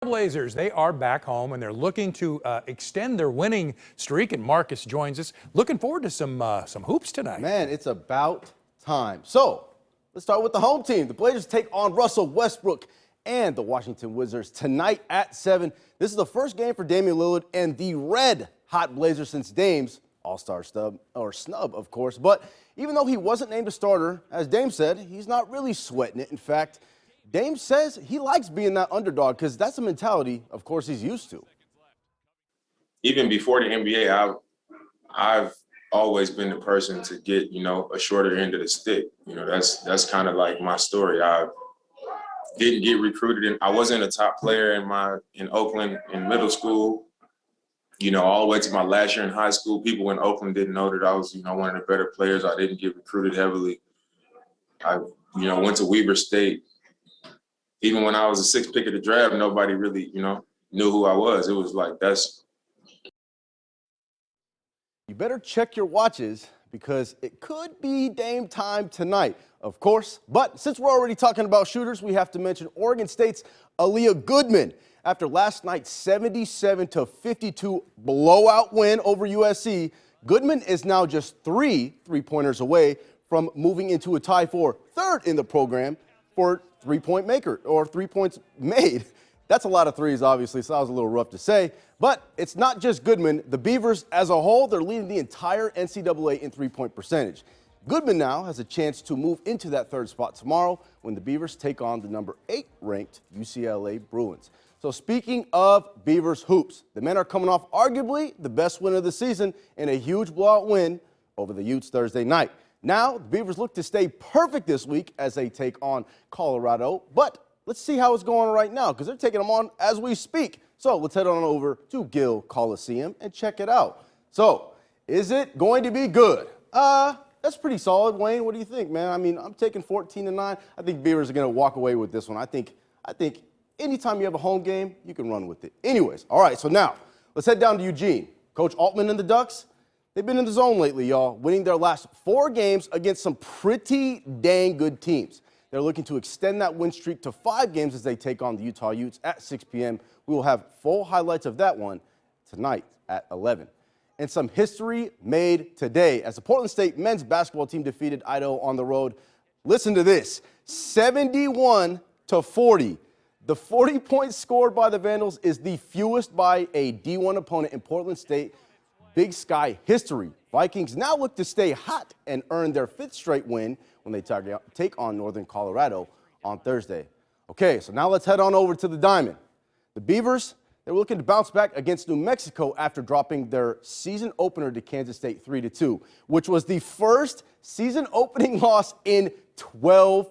Blazers, they are back home and they're looking to extend their winning streak, and Marcus joins us. Looking forward to some hoops tonight. Man, it's about time. So let's start with the home team. The Blazers take on Russell Westbrook and the Washington Wizards tonight at 7. This is the first game for Damian Lillard and the red hot Blazers since Dame's all-star snub, of course. But even though he wasn't named a starter, as Dame said, he's not really sweating it. In fact, Dame says he likes being that underdog because that's a mentality, of course, he's used to. Even before the NBA, I've always been the person to get, a shorter end of the stick. That's kind of like my story. I didn't get recruited, and I wasn't a top player in Oakland in middle school. All the way to my last year in high school, people in Oakland didn't know that I was, one of the better players. I didn't get recruited heavily. I, went to Weber State. Even when I was a 6th pick of the draft, nobody really, knew who I was. It was like, that's. You better check your watches because it could be Dame time tonight, of course. But since we're already talking about shooters, we have to mention Oregon State's Aaliyah Goodman. After last night's 77-52 blowout win over USC, Goodman is now just 3 3-pointers away from moving into a tie for 3rd in the program for three-point maker, or 3 points made. That's a lot of threes, obviously, so that was a little rough to say. But it's not just Goodman. The Beavers as a whole, they're leading the entire NCAA in three-point percentage. Goodman now has a chance to move into that 3rd spot tomorrow when the Beavers take on the number 8 ranked UCLA Bruins. So speaking of Beavers hoops, the men are coming off arguably the best win of the season in a huge blowout win over the Utes Thursday night. Now, the Beavers look to stay perfect this week as they take on Colorado. But let's see how it's going right now because they're taking them on as we speak. So let's head on over to Gill Coliseum and check it out. So is it going to be good? That's pretty solid, Wayne. What do you think, man? I mean, I'm taking 14-9. I think Beavers are going to walk away with this one. I think anytime you have a home game, you can run with it. Anyways, all right, so now let's head down to Eugene. Coach Altman and the Ducks, they've been in the zone lately, y'all, winning their last 4 games against some pretty dang good teams. They're looking to extend that win streak to 5 games as they take on the Utah Utes at 6 p.m. We will have full highlights of that one tonight at 11. And some history made today as the Portland State men's basketball team defeated Idaho on the road. Listen to this, 71-40. The 40 points scored by the Vandals is the fewest by a D1 opponent in Portland State Big Sky history. Vikings now look to stay hot and earn their 5th straight win when they take on Northern Colorado on Thursday. Okay, so now let's head on over to the Diamond. The Beavers, they were looking to bounce back against New Mexico after dropping their season opener to Kansas State 3-2, which was the first season opening loss in 12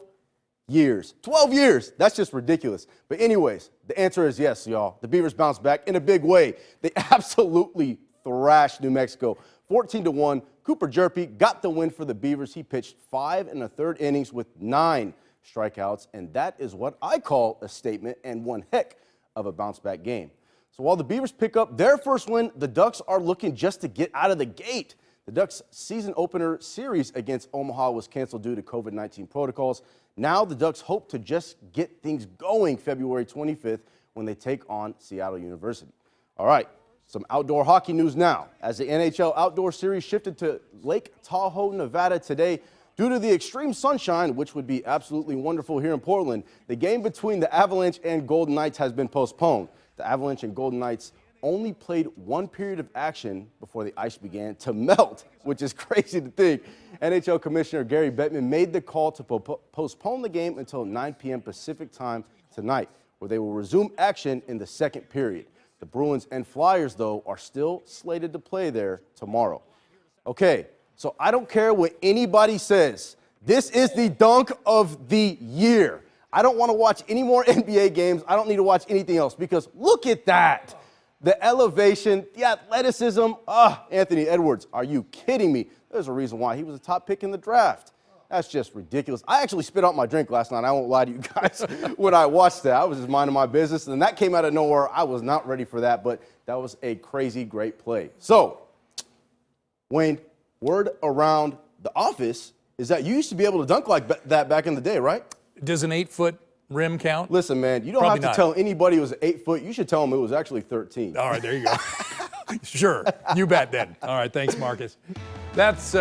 years. 12 years. That's just ridiculous. But anyways, the answer is yes, y'all. The Beavers bounced back in a big way. They absolutely thrashed New Mexico 14-1. Cooper Jerpy got the win for the Beavers. He pitched 5 1/3 innings with 9 strikeouts, and that is what I call a statement and one heck of a bounce-back game. So while the Beavers pick up their first win, the Ducks are looking just to get out of the gate. The Ducks' season opener series against Omaha was canceled due to COVID-19 protocols. Now the Ducks hope to just get things going February 25th when they take on Seattle University. All right, some outdoor hockey news now. As the NHL Outdoor Series shifted to Lake Tahoe, Nevada today, due to the extreme sunshine, which would be absolutely wonderful here in Portland, the game between the Avalanche and Golden Knights has been postponed. The Avalanche and Golden Knights only played 1 period of action before the ice began to melt, which is crazy to think. NHL Commissioner Gary Bettman made the call to postpone the game until 9 p.m. Pacific time tonight, where they will resume action in the 2nd period. The Bruins and Flyers, though, are still slated to play there tomorrow. Okay, so I don't care what anybody says. This is the dunk of the year. I don't want to watch any more NBA games. I don't need to watch anything else because look at that. The elevation, the athleticism. Anthony Edwards, are you kidding me? There's a reason why he was a top pick in the draft. That's just ridiculous. I actually spit out my drink last night. I won't lie to you guys when I watched that. I was just minding my business, and that came out of nowhere. I was not ready for that, but that was a crazy great play. So, Wayne, word around the office is that you used to be able to dunk like that back in the day, right? Does an 8-foot rim count? Listen, man, you don't Probably have to not. tell anybody it was 8 foot. You should tell them it was actually 13. All right, there you go. Sure, you bet then. All right, thanks, Marcus. That's